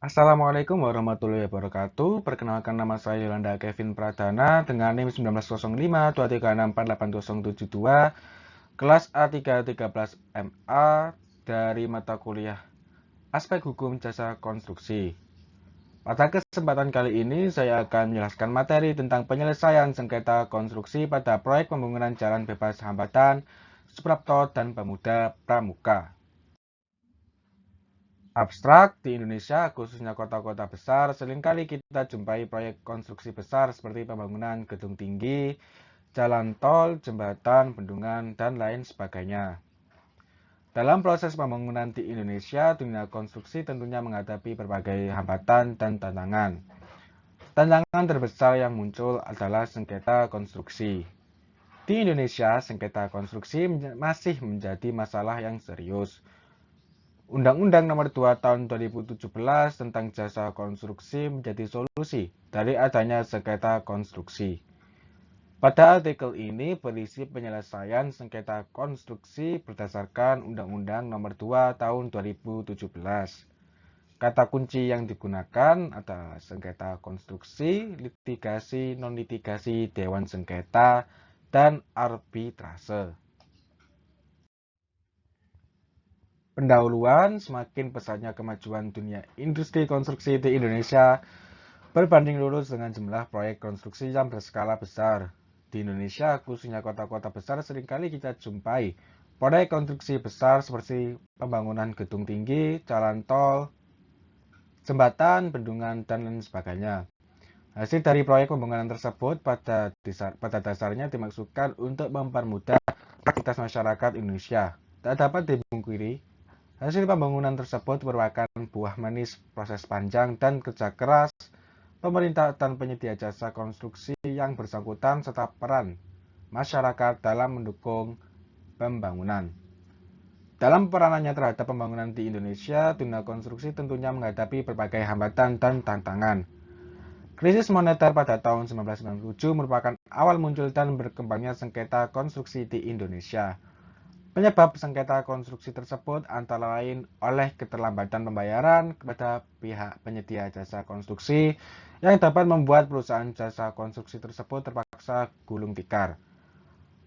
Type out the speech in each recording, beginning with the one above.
Assalamualaikum warahmatullahi wabarakatuh. Perkenalkan nama saya Yolanda Kevin Pradana dengan NIM 19052336487072, kelas A313MA dari mata kuliah Aspek Hukum Jasa Konstruksi. Pada kesempatan kali ini saya akan menjelaskan materi tentang penyelesaian sengketa konstruksi pada proyek pembangunan jalan bebas hambatan, Suprapto dan Pemuda Pramuka. Abstrak di Indonesia, khususnya kota-kota besar, seringkali kita jumpai proyek konstruksi besar seperti pembangunan gedung tinggi, jalan tol, jembatan, bendungan, dan lain sebagainya. Dalam proses pembangunan di Indonesia, dunia konstruksi tentunya menghadapi berbagai hambatan dan tantangan. Tantangan terbesar yang muncul adalah sengketa konstruksi. Di Indonesia, sengketa konstruksi masih menjadi masalah yang serius. Undang-Undang Nomor 2 Tahun 2017 tentang Jasa Konstruksi menjadi solusi dari adanya sengketa konstruksi. Pada artikel ini berisi penyelesaian sengketa konstruksi berdasarkan Undang-Undang Nomor 2 Tahun 2017. Kata kunci yang digunakan adalah sengketa konstruksi, litigasi, non-litigasi, dewan sengketa, dan arbitrase. Pendahuluan, semakin pesatnya kemajuan dunia industri konstruksi di Indonesia berbanding lurus dengan jumlah proyek konstruksi yang berskala besar. Di Indonesia, khususnya kota-kota besar, seringkali kita jumpai proyek konstruksi besar seperti pembangunan gedung tinggi, jalan tol, jembatan, bendungan, dan lain sebagainya. Hasil dari proyek pembangunan tersebut pada dasarnya dimaksudkan untuk mempermudah aktivitas masyarakat Indonesia. Tak dapat dipungkiri, hasil pembangunan tersebut merupakan buah manis proses panjang dan kerja keras pemerintah dan penyedia jasa konstruksi yang bersangkutan serta peran masyarakat dalam mendukung pembangunan. Dalam peranannya terhadap pembangunan di Indonesia, dunia konstruksi tentunya menghadapi berbagai hambatan dan tantangan. Krisis moneter pada tahun 1997 merupakan awal muncul dan berkembangnya sengketa konstruksi di Indonesia. Penyebab sengketa konstruksi tersebut antara lain oleh keterlambatan pembayaran kepada pihak penyedia jasa konstruksi yang dapat membuat perusahaan jasa konstruksi tersebut terpaksa gulung tikar.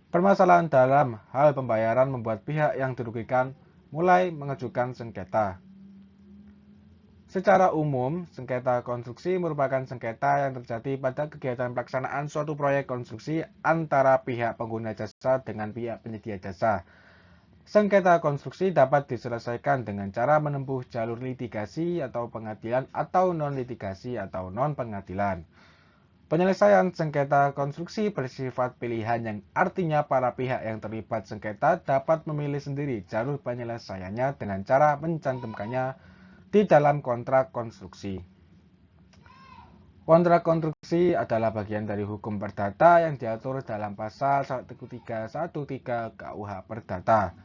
Permasalahan dalam hal pembayaran membuat pihak yang dirugikan mulai mengajukan sengketa. Secara umum, sengketa konstruksi merupakan sengketa yang terjadi pada kegiatan pelaksanaan suatu proyek konstruksi antara pihak pengguna jasa dengan pihak penyedia jasa. Sengketa konstruksi dapat diselesaikan dengan cara menempuh jalur litigasi atau pengadilan atau non-litigasi atau non-pengadilan. Penyelesaian sengketa konstruksi bersifat pilihan yang artinya para pihak yang terlibat sengketa dapat memilih sendiri jalur penyelesaiannya dengan cara mencantumkannya di dalam kontrak konstruksi. Kontrak konstruksi adalah bagian dari hukum perdata yang diatur dalam pasal 1313 KUH Perdata,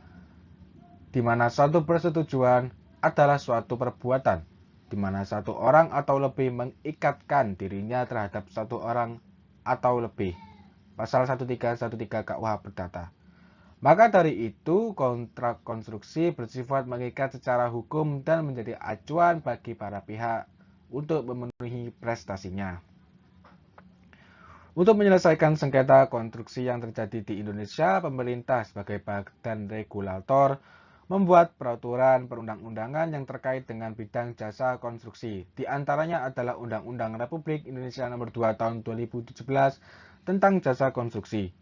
di mana suatu persetujuan adalah suatu perbuatan, di mana satu orang atau lebih mengikatkan dirinya terhadap satu orang atau lebih. Pasal 1313 KUH Perdata. Maka dari itu, kontrak konstruksi bersifat mengikat secara hukum dan menjadi acuan bagi para pihak untuk memenuhi prestasinya. Untuk menyelesaikan sengketa konstruksi yang terjadi di Indonesia, pemerintah sebagai badan regulator membuat peraturan perundang-undangan yang terkait dengan bidang jasa konstruksi. Di antaranya adalah Undang-Undang Republik Indonesia Nomor 2 Tahun 2017 tentang jasa konstruksi.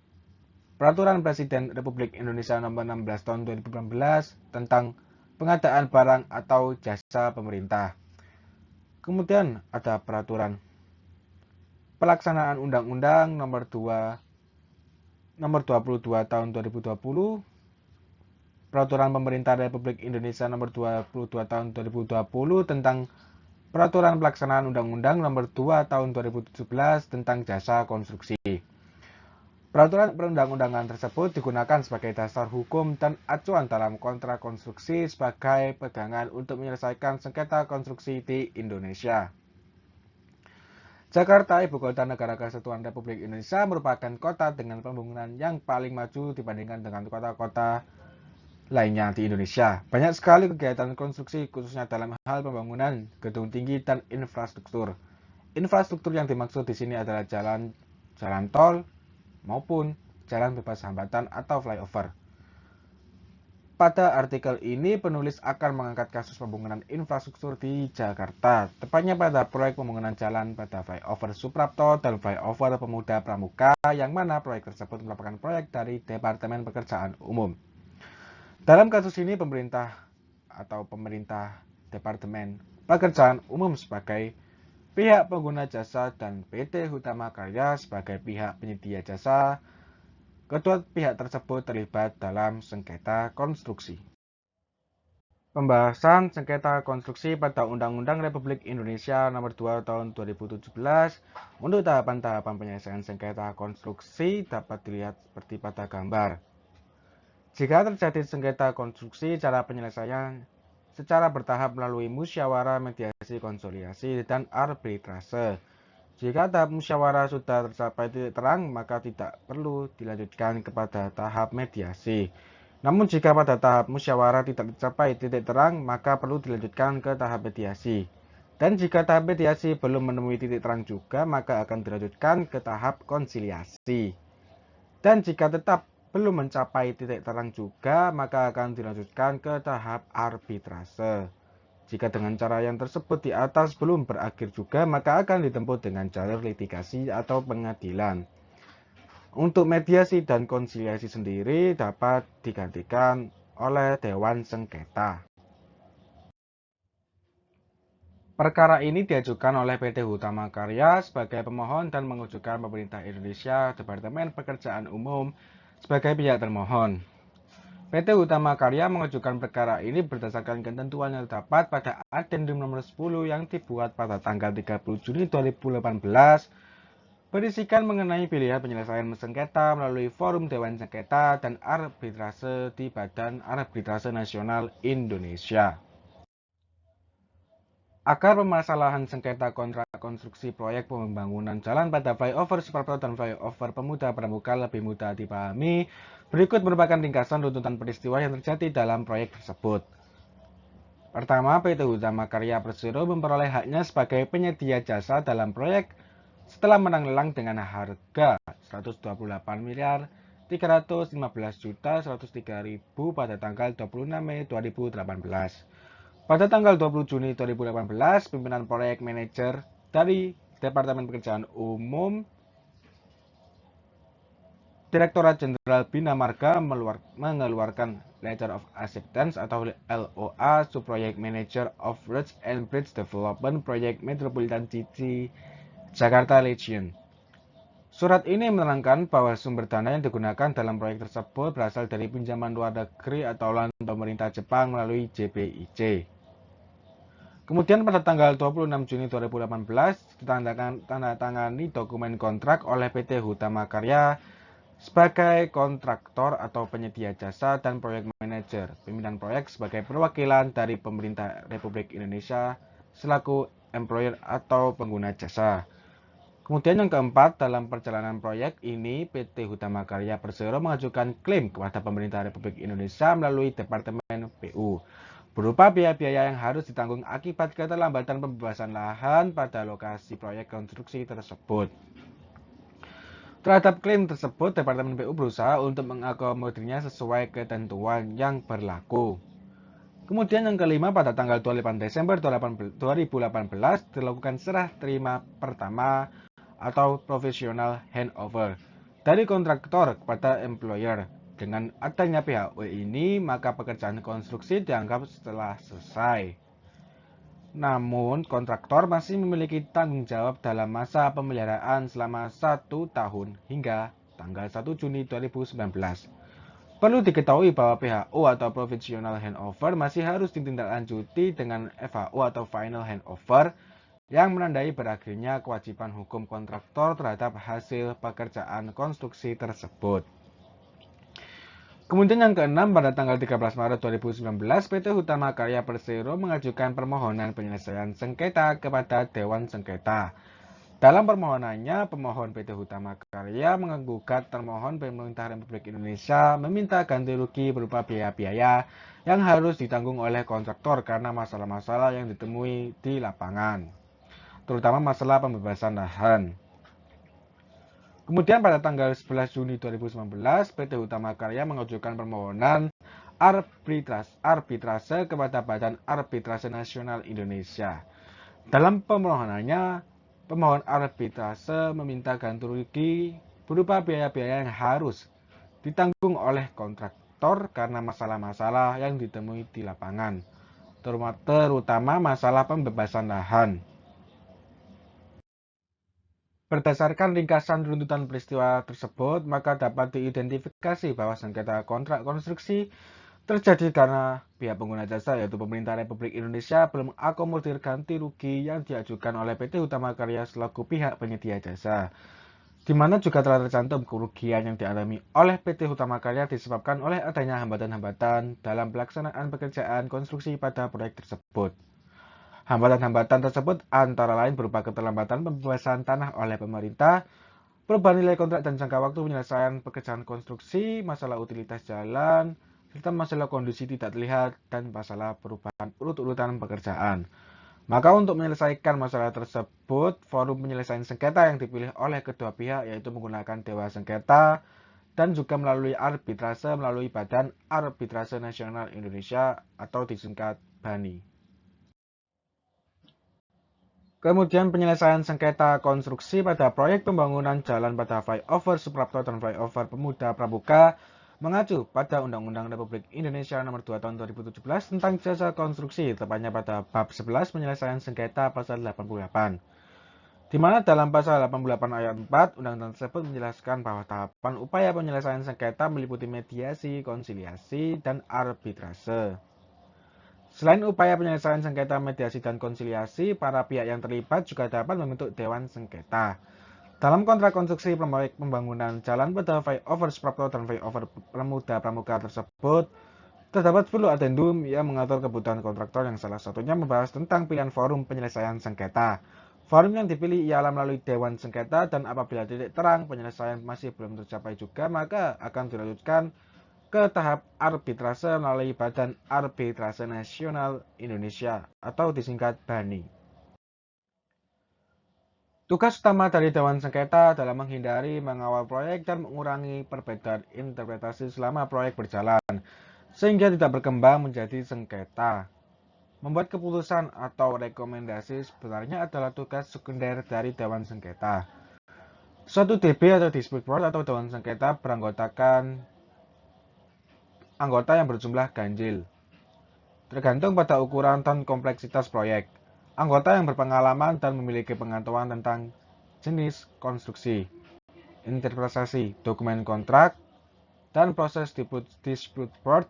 Peraturan Presiden Republik Indonesia Nomor 16 Tahun 2018 tentang pengadaan barang atau jasa pemerintah. Kemudian ada peraturan pelaksanaan Undang-Undang Nomor 22 Tahun 2020, Peraturan Pemerintah Republik Indonesia Nomor 22 Tahun 2020 tentang Peraturan Pelaksanaan Undang-Undang Nomor 2 Tahun 2017 tentang Jasa Konstruksi. Peraturan perundang-undangan tersebut digunakan sebagai dasar hukum dan acuan dalam kontrak konstruksi sebagai pegangan untuk menyelesaikan sengketa konstruksi di Indonesia. Jakarta, Ibu Kota Negara Kesatuan Republik Indonesia, merupakan kota dengan pembangunan yang paling maju dibandingkan dengan kota-kota lainnya di Indonesia. Banyak sekali kegiatan konstruksi khususnya dalam hal pembangunan gedung tinggi dan infrastruktur. Infrastruktur yang dimaksud di sini adalah jalan tol maupun jalan bebas hambatan atau flyover. Pada artikel ini, penulis akan mengangkat kasus pembangunan infrastruktur di Jakarta, tepatnya pada proyek pembangunan jalan pada flyover Suprapto dan flyover Pemuda Pramuka, yang mana proyek tersebut merupakan proyek dari Departemen Pekerjaan Umum. Dalam kasus ini, pemerintah Departemen Pekerjaan Umum sebagai pihak pengguna jasa dan PT Hutama Karya sebagai pihak penyedia jasa. Kedua pihak tersebut terlibat dalam sengketa konstruksi. Pembahasan sengketa konstruksi pada Undang-Undang Republik Indonesia Nomor 2 Tahun 2017 untuk tahapan-tahapan penyelesaian sengketa konstruksi dapat dilihat seperti pada gambar. Jika terjadi sengketa konstruksi, cara penyelesaian secara bertahap melalui musyawarah, mediasi, konsiliasi, dan arbitrase. Jika tahap musyawarah sudah tercapai titik terang, maka tidak perlu dilanjutkan kepada tahap mediasi. Namun jika pada tahap musyawarah tidak tercapai titik terang, maka perlu dilanjutkan ke tahap mediasi. Dan jika tahap mediasi belum menemui titik terang juga, maka akan dilanjutkan ke tahap konsiliasi. Dan jika tetap belum mencapai titik terang juga, maka akan dilanjutkan ke tahap arbitrase. Jika dengan cara yang tersebut di atas belum berakhir juga, maka akan ditempuh dengan jalur litigasi atau pengadilan. Untuk mediasi dan konsiliasi sendiri dapat digantikan oleh Dewan Sengketa. Perkara ini diajukan oleh PT Hutama Karya sebagai pemohon dan mengajukan pemerintah Indonesia Departemen Pekerjaan Umum sebagai pihak termohon. PT Hutama Karya mengajukan perkara ini berdasarkan ketentuan yang terdapat pada Addendum nomor 10 yang dibuat pada tanggal 30 Juni 2018 berisikan mengenai pilihan penyelesaian sengketa melalui forum Dewan Sengketa dan Arbitrase di Badan Arbitrase Nasional Indonesia. Agar permasalahan sengketa kontrak konstruksi proyek pembangunan jalan pada flyover Suprapto dan flyover Pemuda Pramuka lebih mudah dipahami, berikut merupakan ringkasan runtutan peristiwa yang terjadi dalam proyek tersebut. Pertama, PT Hutama Karya Persero memperoleh haknya sebagai penyedia jasa dalam proyek setelah menang lelang dengan harga 128 miliar 315 juta 103.000 pada tanggal 26 Mei 2018. Pada tanggal 20 Juni 2018, pimpinan proyek manajer dari Departemen Pekerjaan Umum Direktorat Jenderal Bina Marga mengeluarkan Letter of Acceptance atau LOA to Project Manager of Roads and Bridge Development Project Metropolitan City Jakarta Region. Surat ini menerangkan bahwa sumber dana yang digunakan dalam proyek tersebut berasal dari pinjaman luar negeri atau loan pemerintah Jepang melalui JBIC. Kemudian pada tanggal 26 Juni 2018 ditandatangani dokumen kontrak oleh PT Hutama Karya sebagai kontraktor atau penyedia jasa dan proyek manajer, pimpinan proyek sebagai perwakilan dari pemerintah Republik Indonesia selaku employer atau pengguna jasa. Kemudian yang keempat, dalam perjalanan proyek ini PT Hutama Karya Persero mengajukan klaim kepada pemerintah Republik Indonesia melalui Departemen PU berupa biaya-biaya yang harus ditanggung akibat keterlambatan pembebasan lahan pada lokasi proyek konstruksi tersebut. Terhadap klaim tersebut, Departemen PU berusaha untuk mengakomodirnya sesuai ketentuan yang berlaku. Kemudian yang kelima, pada tanggal 28 Desember 2018 dilakukan serah terima pertama atau professional handover dari kontraktor kepada employer. Dengan adanya PHW ini, maka pekerjaan konstruksi dianggap telah selesai. Namun, kontraktor masih memiliki tanggung jawab dalam masa pemeliharaan selama 1 tahun hingga tanggal 1 Juni 2019. Perlu diketahui bahwa PHO atau Professional Handover masih harus ditindaklanjuti dengan FHO atau Final Handover yang menandai berakhirnya kewajiban hukum kontraktor terhadap hasil pekerjaan konstruksi tersebut. Kemudian yang keenam, pada tanggal 13 Maret 2019, PT Hutama Karya Persero mengajukan permohonan penyelesaian sengketa kepada Dewan Sengketa. Dalam permohonannya, pemohon PT Hutama Karya menggugat termohon pemerintah Republik Indonesia meminta ganti rugi berupa biaya-biaya yang harus ditanggung oleh kontraktor karena masalah-masalah yang ditemui di lapangan, terutama masalah pembebasan lahan. Kemudian pada tanggal 11 Juni 2019, PT Hutama Karya mengajukan permohonan arbitrase kepada Badan Arbitrase Nasional Indonesia. Dalam permohonannya, pemohon arbitrase meminta ganti rugi berupa biaya-biaya yang harus ditanggung oleh kontraktor karena masalah-masalah yang ditemui di lapangan, terutama masalah pembebasan lahan. Berdasarkan ringkasan runtutan peristiwa tersebut, maka dapat diidentifikasi bahwa sengketa kontrak konstruksi terjadi karena pihak pengguna jasa yaitu pemerintah Republik Indonesia belum mengakomodir ganti rugi yang diajukan oleh PT Hutama Karya selaku pihak penyedia jasa, di mana juga telah tercantum kerugian yang dialami oleh PT Hutama Karya disebabkan oleh adanya hambatan-hambatan dalam pelaksanaan pekerjaan konstruksi pada proyek tersebut. Hambatan-hambatan tersebut antara lain berupa keterlambatan pembebasan tanah oleh pemerintah, perubahan nilai kontrak dan jangka waktu penyelesaian pekerjaan konstruksi, masalah utilitas jalan, serta masalah kondisi tidak terlihat, dan masalah perubahan urut-urutan pekerjaan. Maka untuk menyelesaikan masalah tersebut, forum penyelesaian sengketa yang dipilih oleh kedua pihak yaitu menggunakan Dewan Sengketa dan juga melalui arbitrase melalui Badan Arbitrase Nasional Indonesia atau disingkat BANI. Kemudian penyelesaian sengketa konstruksi pada proyek pembangunan jalan pada flyover Suprapto dan flyover Pemuda Pramuka mengacu pada Undang-Undang Republik Indonesia Nomor 2 Tahun 2017 tentang jasa konstruksi, tepatnya pada bab 11 penyelesaian sengketa pasal 88. Di mana dalam pasal 88 ayat 4 undang-undang tersebut menjelaskan bahwa tahapan upaya penyelesaian sengketa meliputi mediasi, konsiliasi, dan arbitrase. Selain upaya penyelesaian sengketa mediasi dan konsiliasi, para pihak yang terlibat juga dapat membentuk Dewan Sengketa. Dalam kontrak konstruksi proyek pembangunan jalan pada flyover Suprapto dan flyover Pemuda Pramuka tersebut, terdapat 10 adendum yang mengatur kebutuhan kontraktor yang salah satunya membahas tentang pilihan forum penyelesaian sengketa. Forum yang dipilih ialah melalui Dewan Sengketa dan apabila titik terang penyelesaian masih belum tercapai juga, maka akan dilanjutkan ke tahap arbitrase melalui Badan Arbitrase Nasional Indonesia atau disingkat BANI. Tugas utama dari Dewan Sengketa dalam menghindari mengawal proyek dan mengurangi perbedaan interpretasi selama proyek berjalan, sehingga tidak berkembang menjadi sengketa. Membuat keputusan atau rekomendasi sebenarnya adalah tugas sekunder dari Dewan Sengketa. Suatu DB atau Dispute Board atau Dewan Sengketa beranggotakan anggota yang berjumlah ganjil, tergantung pada ukuran dan kompleksitas proyek. Anggota yang berpengalaman dan memiliki pengetahuan tentang jenis konstruksi, interpretasi dokumen kontrak, dan proses dispute board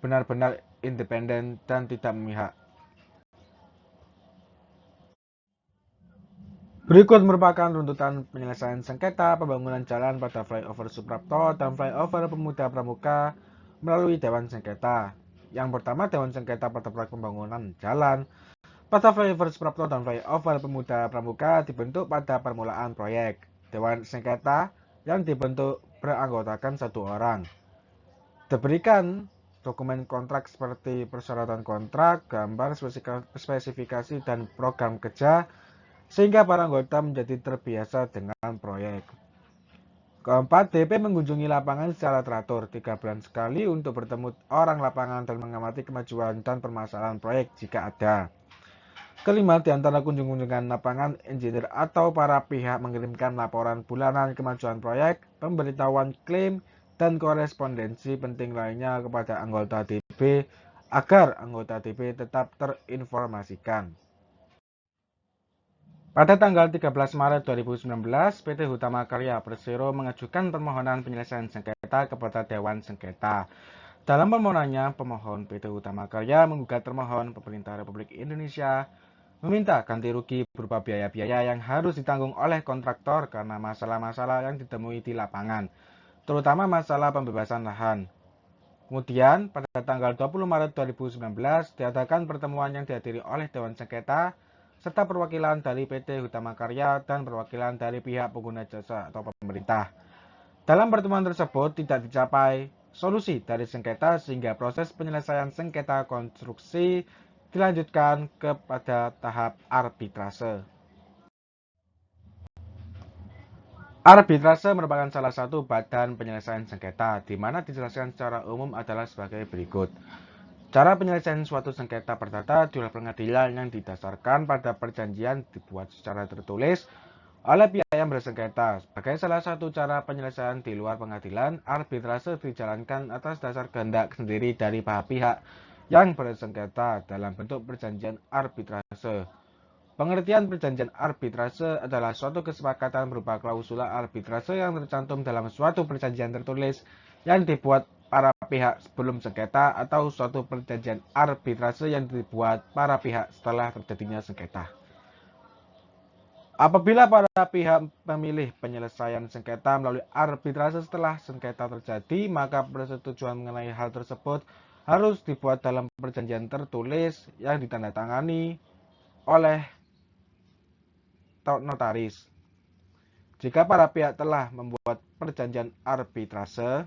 benar-benar independen dan tidak memihak. Berikut merupakan runtutan penyelesaian sengketa pembangunan jalan pada flyover Suprapto dan flyover Pemuda Pramuka melalui Dewan Sengketa. Yang pertama, Dewan Sengketa pada proyek pembangunan jalan pada flyover Suprapto dan flyover Pemuda Pramuka dibentuk pada permulaan proyek. Dewan Sengketa yang dibentuk beranggotakan 1 orang. Diberikan dokumen kontrak seperti persyaratan kontrak, gambar spesifikasi, dan program kerja, sehingga para anggota menjadi terbiasa dengan proyek. Keempat, DP mengunjungi lapangan secara teratur 3 bulan sekali untuk bertemu orang lapangan dan mengamati kemajuan dan permasalahan proyek jika ada. Kelima, di antara kunjungan lapangan, engineer atau para pihak mengirimkan laporan bulanan kemajuan proyek, pemberitahuan klaim, dan korespondensi penting lainnya kepada anggota DP agar anggota DP tetap terinformasikan. Pada tanggal 13 Maret 2019, PT Hutama Karya Persero mengajukan permohonan penyelesaian sengketa kepada Dewan Sengketa. Dalam permohonannya, pemohon PT Hutama Karya menggugat termohon pemerintah Republik Indonesia meminta ganti rugi berupa biaya-biaya yang harus ditanggung oleh kontraktor karena masalah-masalah yang ditemui di lapangan, terutama masalah pembebasan lahan. Kemudian, pada tanggal 20 Maret 2019, diadakan pertemuan yang dihadiri oleh Dewan Sengketa serta perwakilan dari PT Hutama Karya dan perwakilan dari pihak pengguna jasa atau pemerintah. Dalam pertemuan tersebut tidak dicapai solusi dari sengketa sehingga proses penyelesaian sengketa konstruksi dilanjutkan kepada tahap arbitrase. Arbitrase merupakan salah satu badan penyelesaian sengketa, di mana dijelaskan secara umum adalah sebagai berikut. Cara penyelesaian suatu sengketa perdata di luar pengadilan yang didasarkan pada perjanjian dibuat secara tertulis oleh pihak yang bersengketa. Sebagai salah satu cara penyelesaian di luar pengadilan, arbitrase dijalankan atas dasar kehendak sendiri dari pihak yang bersengketa dalam bentuk perjanjian arbitrase. Pengertian perjanjian arbitrase adalah suatu kesepakatan berupa klausula arbitrase yang tercantum dalam suatu perjanjian tertulis yang dibuat para pihak sebelum sengketa atau suatu perjanjian arbitrase yang dibuat para pihak setelah terjadinya sengketa. Apabila para pihak memilih penyelesaian sengketa melalui arbitrase setelah sengketa terjadi, maka persetujuan mengenai hal tersebut harus dibuat dalam perjanjian tertulis yang ditandatangani oleh notaris. Jika para pihak telah membuat perjanjian arbitrase,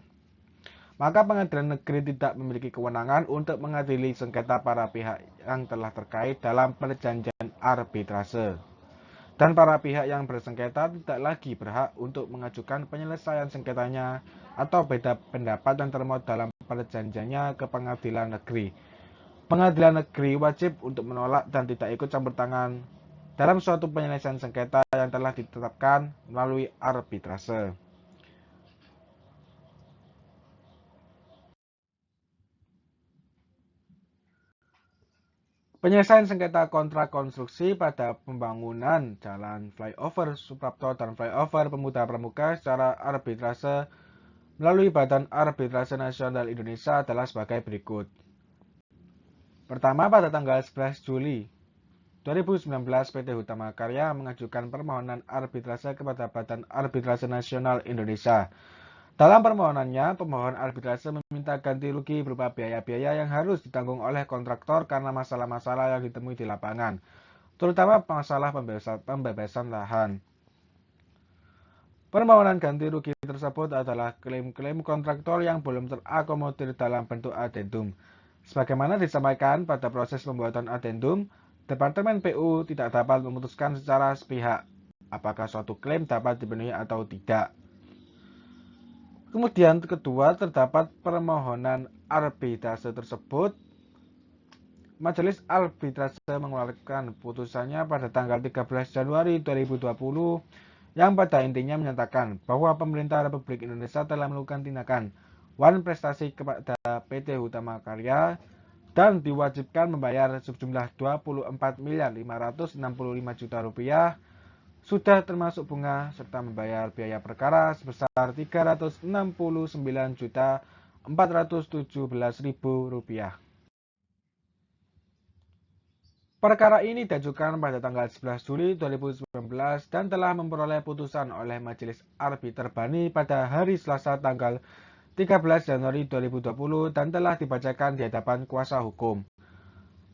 maka pengadilan negeri tidak memiliki kewenangan untuk mengadili sengketa para pihak yang telah terkait dalam perjanjian arbitrase. Dan para pihak yang bersengketa tidak lagi berhak untuk mengajukan penyelesaian sengketanya atau beda pendapat yang termuat dalam perjanjiannya ke pengadilan negeri. Pengadilan negeri wajib untuk menolak dan tidak ikut campur tangan dalam suatu penyelesaian sengketa yang telah ditetapkan melalui arbitrase. Penyelesaian sengketa kontrak konstruksi pada pembangunan jalan flyover Suprapto dan flyover Pemuda Pramuka secara arbitrase melalui Badan Arbitrase Nasional Indonesia adalah sebagai berikut. Pertama, pada tanggal 11 Juli 2019, PT Hutama Karya mengajukan permohonan arbitrase kepada Badan Arbitrase Nasional Indonesia. Dalam permohonannya, pemohon arbitrase meminta ganti rugi berupa biaya-biaya yang harus ditanggung oleh kontraktor karena masalah-masalah yang ditemui di lapangan, terutama masalah pembebasan lahan. Permohonan ganti rugi tersebut adalah klaim-klaim kontraktor yang belum terakomodir dalam bentuk adendum. Sebagaimana disampaikan pada proses pembuatan adendum, Departemen PU tidak dapat memutuskan secara sepihak apakah suatu klaim dapat dipenuhi atau tidak. Kemudian kedua, terdapat permohonan arbitrase tersebut. Majelis arbitrase mengeluarkan putusannya pada tanggal 13 Januari 2020 yang pada intinya menyatakan bahwa pemerintah Republik Indonesia telah melakukan tindakan wan prestasi kepada PT Hutama Karya dan diwajibkan membayar sejumlah 24.565 juta rupiah sudah termasuk bunga serta membayar biaya perkara sebesar Rp369.417.000. Perkara ini diajukan pada tanggal 11 Juli 2019 dan telah memperoleh putusan oleh Majelis Arbiter Bani pada hari Selasa tanggal 13 Januari 2020 dan telah dibacakan di hadapan kuasa hukum.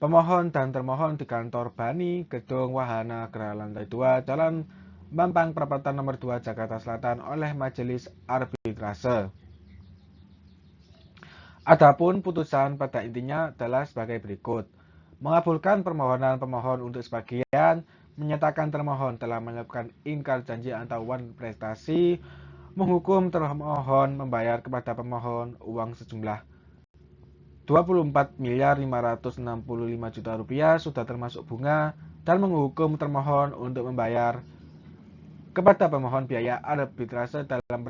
Pemohon dan termohon di kantor Bani, Gedung Wahana Gera Lantai 2, Jalan Mampang Perapatan Nomor 2, Jakarta Selatan oleh Majelis Arbitrase. Adapun putusan pada intinya adalah sebagai berikut. Mengabulkan permohonan pemohon untuk sebagian, menyatakan termohon telah melakukan ingkar janji atau wan prestasi, menghukum termohon membayar kepada pemohon uang sejumlah Rp24.565 juta sudah termasuk bunga dan menghukum termohon untuk membayar kepada pemohon biaya arbitrase dalam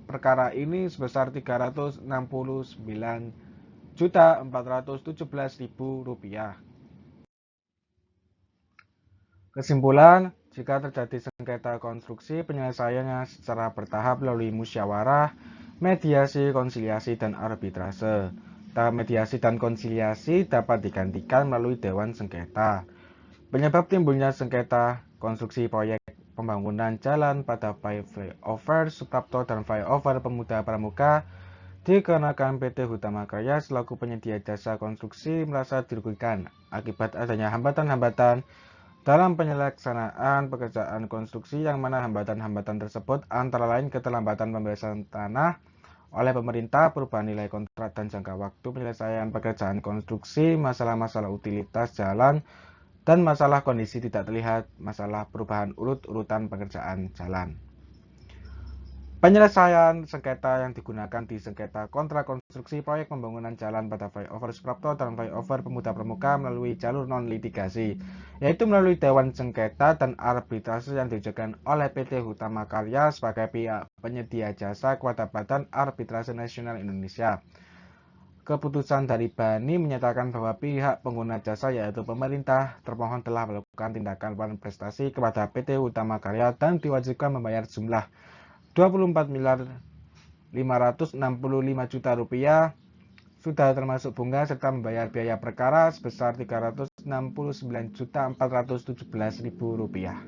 perkara ini sebesar Rp369.417.000. Kesimpulan, jika terjadi sengketa konstruksi, penyelesaiannya secara bertahap melalui musyawarah, mediasi, konsiliasi, dan arbitrase. Tahap mediasi dan konsiliasi dapat digantikan melalui Dewan Sengketa. Penyebab timbulnya sengketa konstruksi proyek pembangunan jalan pada flyover Suprapto dan flyover Pemuda Pramuka dikarenakan PT Hutama Karya selaku penyedia jasa konstruksi merasa dirugikan akibat adanya hambatan-hambatan dalam penyelaksanaan pekerjaan konstruksi yang mana hambatan-hambatan tersebut antara lain keterlambatan pembebasan tanah oleh pemerintah, perubahan nilai kontrak dan jangka waktu penyelesaian pekerjaan konstruksi, masalah-masalah utilitas jalan, dan masalah kondisi tidak terlihat, masalah perubahan urut-urutan pekerjaan jalan. Penyelesaian sengketa yang digunakan di sengketa kontrak konstruksi proyek pembangunan jalan pada flyover Suprapto dan flyover Pemuda Pramuka melalui jalur non-litigasi, yaitu melalui Dewan Sengketa dan Arbitrase yang diajukan oleh PT Hutama Karya sebagai pihak penyedia jasa kepada Badan Arbitrase Nasional Indonesia. Keputusan dari BANI menyatakan bahwa pihak pengguna jasa yaitu pemerintah termohon telah melakukan tindakan prestasi kepada PT Hutama Karya dan diwajibkan membayar jumlah 24.565 juta rupiah sudah termasuk bunga serta membayar biaya perkara sebesar 369.417.000 rupiah.